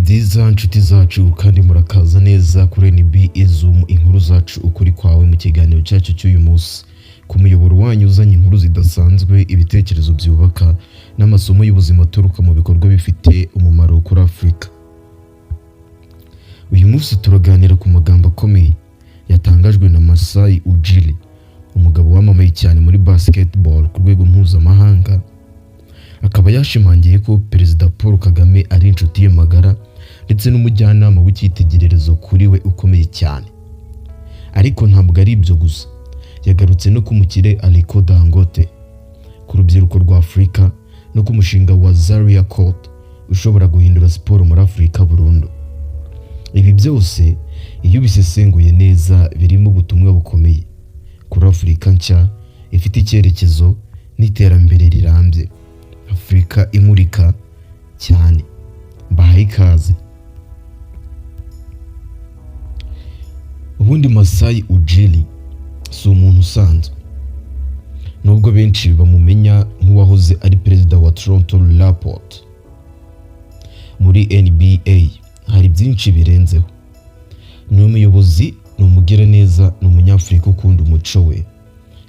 byiza nshuti zacu kandi murakaza neza kuri NB Zoom inkuru zacu ukuri kwawe mu kiganiro cyacu cy'uyu munsi ku muyoboro wanyu uzanye inkuru zidasanzwe ibitekerezo byubaka n'amasomo y'ubuzima aturuka mu bikorwa bifite umumaro kuri Afrika. Uyu munsi turaganira ku magambo akomeye yatangajwe na Masai Ujiri, umugabo wamamaye cyane muri basketball ku rwego mpuzamahanga. Akaba yashimangiye ko Perezida Paul Kagame ari inshuti ye magara ndetse n'umujyanama w'icyitegererezo kuri we ukomeye cyane. Ariko ntabwo ari ibyo gusa, yagarutse no kumukire Aliko Dangote, ku rubyiruko rwa Afrika no ku mushinga wa Zaria Court ushobora guhindura siporo muri Afrika burundu. Ibi byose iyo bisesenguye neza birimo ubutumwa bukomeye kuri Afrika nshya ifite icyerekezo n'iterambere rirambye. Afrika imurika cyane. Bahaye ikaze. Ubundi Masai Ujiri si umuntu usanzwe, nubwo benshi bamumenya nk'uwahoze ari perezida wa Toronto Raptors. Muri NBA hari byinshi birenzeho. Ni umuyobozi, ni umugiraneza, ni umunyafurika ukunda umuco we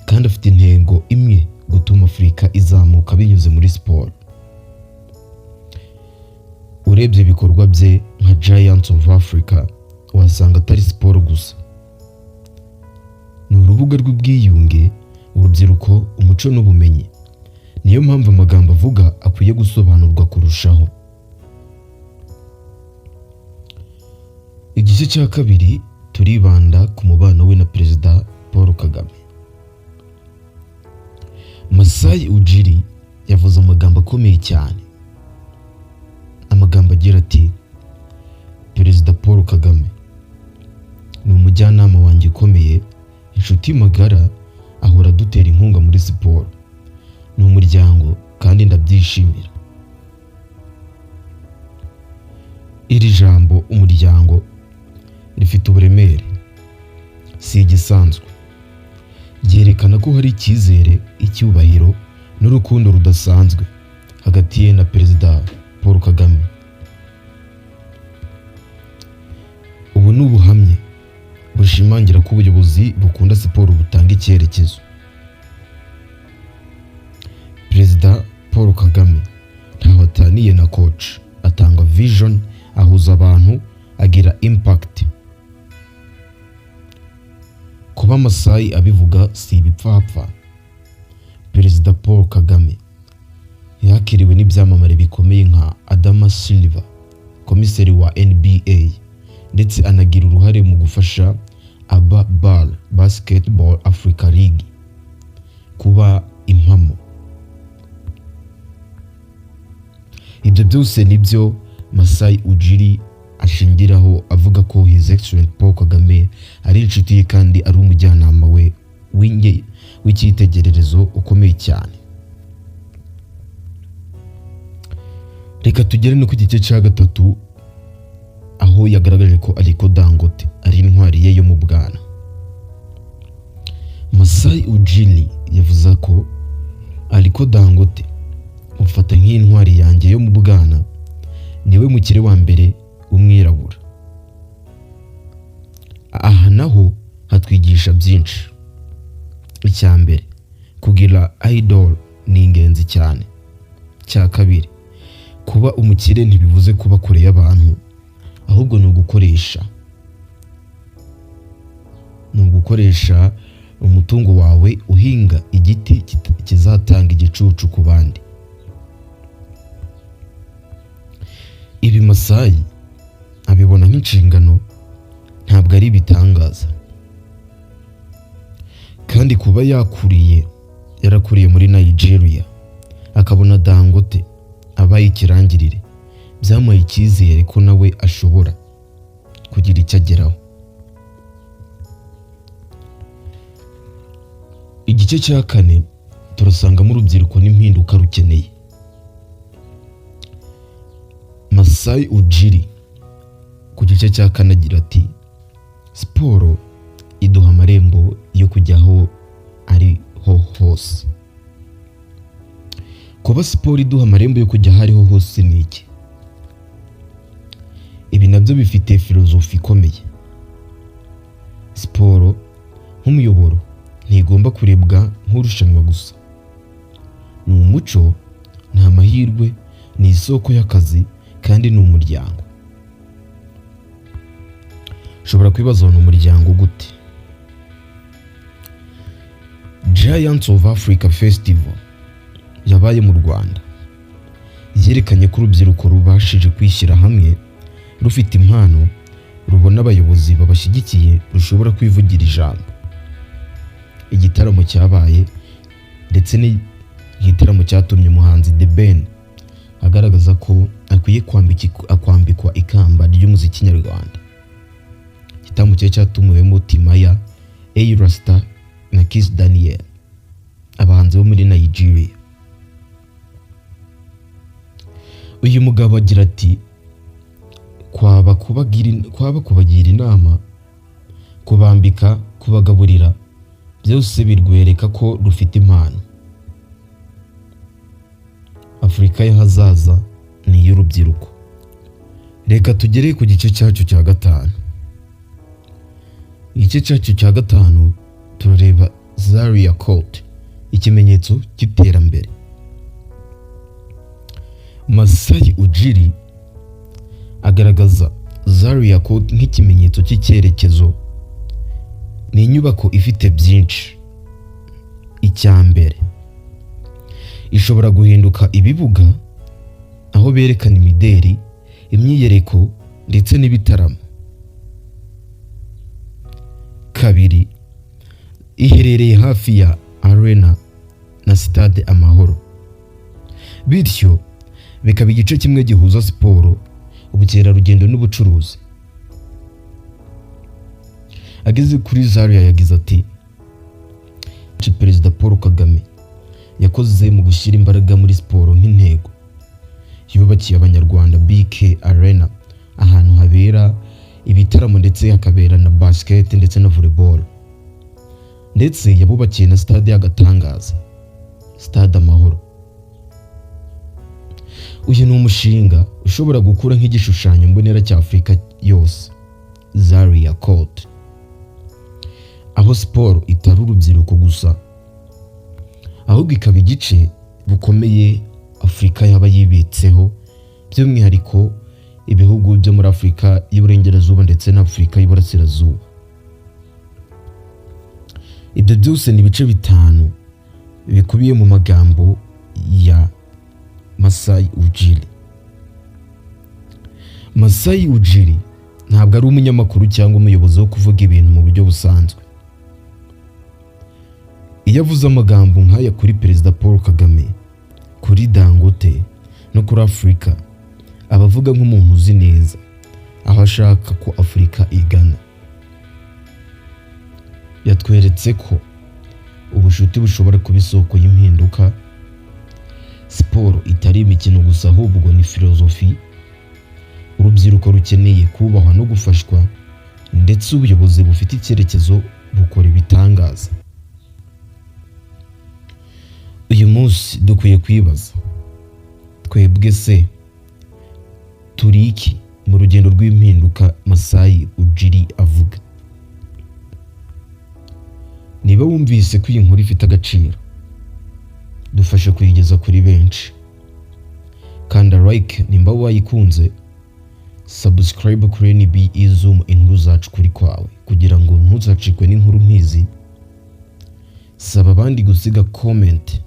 kandi afite intego imwe: gutuma Afrika izamuka binyuze muri siporo. Urebye ibikorwa bye nka Giants of Africa wasanga atari siporo gusa. Ni urubuga rw'ubwiyunge, urubyiruko, umuco n'ubumenyi. Niyo mpamvu amagambo avuga akwiye gusobanurwa kurushaho. Igice cya kabiri turibanda ku mubano we na Perezida Paul Kagame. Masai Ujiri yavuze amagambo akomeye cyane. Amagambo agira ati: Perezida Paul Kagame ni umujyanama wanjye ukomeye, inshuti magara, ahora dutera inkunga muri siporo. Ni umuryango kandi ndabyishimira. Iri jambo umuryango rifite uburemere, si igisanzwe. Byerekana ko hari icyizere, icyubahiro n'urukundo rudasanzwe hagati ye na Perezida Paul Kagame. Ubu ni ubuhamya bushimangira ko ubuyobozi bukunda siporo butanga icyerekezo. Perezida Paul Kagame ntaho ataniye na coach, atanga vision, ahuza abantu, agira impact. Kuba Masai abivuga si ibipfapfa. Perezida Paul Kagame yakiriwe n'ibyamamare bikomeye nka Adama Silva, komiseri wa NBA, ndetse anagira uruhare mu gufasha ABBA Basketball Africa League kuba impamo. Ibyo byose nibyo Masai Ujiri ashingiraho avuga ko His Excellency Paul Kagame ari inshuti ye kandi ari umujyanama we w'icyitegererezo ukomeye cyane. Reka tugere no ku gice cya gatatu, aho yagaragaje ko Aliko Dangote ari intwari ye yo mu bwana. Masai Ujiri yavuze ko Aliko Dangote mufata nk'intwari yanjye yo mu bwana, niwe mukire wa mbere umwirabura. Aha naho hatwigisha byinshi. Icya mbere, kugira idol ni ingenzi cyane. Cya kabiri, kuba umukire ntibivuze kuba kure y'abantu, ahubwo ni ugukoresha umutungo wawe uhinga igiti kizatanga igicucu ku bandi. Ibi Masai abibona nk'inshingano, ntabwo ari ibitangaza. Kandi kuba yarakuriye muri Nigeria akabona Dangote abaye ikirangirire, byamuhaye icyizere ko nawe ashobora kugira icyo ageraho. Igice cya kane turasangamo urubyiruko n'impinduka rukeneye. Masai Ujiri ku gice cya kane agira ati: siporo iduha amarembo yo kujya aho ariho hose. Kuba siporo iduha amarembo yo kujya aho ariho hose ni iki? ibi nabyo bifite filozofi ikomeye. Siporo nk'umuyoboro ntigomba kurebwa nk'urushanwa gusa. Ni umuco, ni amahirwe, ni isoko y'akazi kandi ni umuryango. Ushobora kwibaza ni umuryango gute? Giants of Africa Festival yabaye mu Rwanda yerekanye ko urubyiruko rubashije kwishyira hamwe, rufite impano, rubona abayobozi babashyigikiye, rushobora kwivugira ijambo. Igitaramo cyabaye ndetse n'igitaramo cyatumye umuhanzi The Ben agaragaza ko akwiye kwambikwa ikamba ry'umuziki nyarwanda. Igitaramo cye cyatumiwemo Timaya, A-Rasta na Kiss Daniel, abahanzi bo muri Nigeria. Uyu mugabo agira ati kwaba kubagira inama, kubambika, kubagaburira, byose birwereka ko rufite impano. Afurika y'ahazaza ni iy'urubyiruko. Reka tugere ku gice cyacu cya gatanu. Igice cyacu cya gatanu turareba Zaria Court, ikimenyetso cy'iterambere. Masai Ujiri agaragaza Zaria Court nk'ikimenyetso cy'icyerekezo. Ni inyubako ifite byinshi. Icya mbere, ishobora guhinduka ibibuga aho berekana imideri, imyiyereko ndetse n'ibitaramo. Kabiri, iherereye hafi ya Arena na Stade Amahoro, bityo bikaba igice kimwe gihuza siporo, ubukerarugendo n'ubucuruzi. Ageze kuri Zaria yagize ati Perezida Paul Kagame yakoze mu gushyira imbaraga muri siporo nk'intego. Yubakiye abanyarwanda BK Arena, ahantu habera ibitaramo ndetse hakabera na basket ndetse na volleyball. Ndetse yabubakiye na stade y'agatangaza, Stade Amahoro. Uyu ni umushinga ushobora gukura nk'igishushanyo mbonera cya Afurika yose. Zaria Court, aho siporo itari urubyiruko gusa, ahubwo ikaba igice bukomeye Afurika yaba yibitseho, by'umwihariko ibihugu byo muri Afurika y'Iburengerazuba ndetse na Afurika y'Iburasirazuba. Ibyo byose ni ibice bitanu bikubiye mu magambo ya Masai Ujiri. Masai Ujiri ntabwo ari umunyamakuru cyangwa umuyobozi wo kuvuga ibintu mu buryo busanzwe. Iyo avuze amagambo nk'aya kuri Perezida Paul Kagame, kuri Dangote no kuri Afurika, abavuga nk'umuntu uzi neza aho ashaka ko Afurika igana. Yatweretse ko ubushuti bushobora kuba isoko y'impinduka. Siporo itari imikino gusa, ahubwo ni filozofi. Urubyiruko rukeneye kubahwa no gufashwa, ndetse ubuyobozi bufite icyerekezo bukora ibitangaza. Uyu munsi dukwiye kwibaza, twebwe se turi iki mu rugendo rw'impinduka Masai Ujiri avuga? Niba wumvise ko iyi nkuru ifite agaciro, dufashe kuyigeza kuri benshi. Kanda like nimba wayikunze, subscribe kuri NB Zoom inkuru zacu kuri kwawe, kugira ngo ntuzacikwe n'inkuru nk'izi. Saba abandi gusiga comment,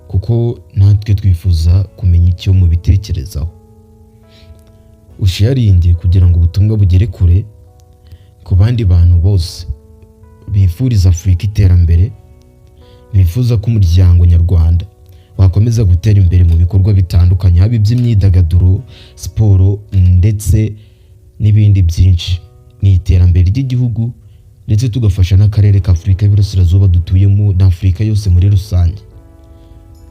kuko natwe twifuza kumenya icyo mubitekerezaho. Usharinge kugira ngo ubutumwa bugere kure ku bandi bantu bose bifuriza Afurika iterambere, bifuza ko umuryango nyarwanda wakomeza gutera imbere mu bikorwa bitandukanye, haba iby'imyidagaduro, siporo ndetse n'ibindi byinshi. Ni iterambere ry'igihugu, ndetse tugafasha n'akarere ka Afurika y'Iburasirazuba dutuyemo na Afurika yose muri rusange,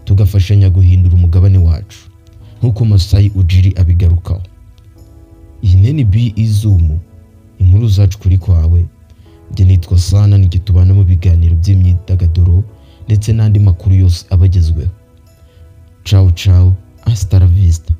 tugafashanya guhindura umugabane wacu nk'uko Masai Ujiri abigarukaho. Iyi ni NB Zoom inkuru zacu kuri kwawe. Njye nitwa Sana, nijye tubana mu biganiro by'imyidagaduro ndetse n'andi makuru yose abagezweho. Ciao ciao, hasta la vista.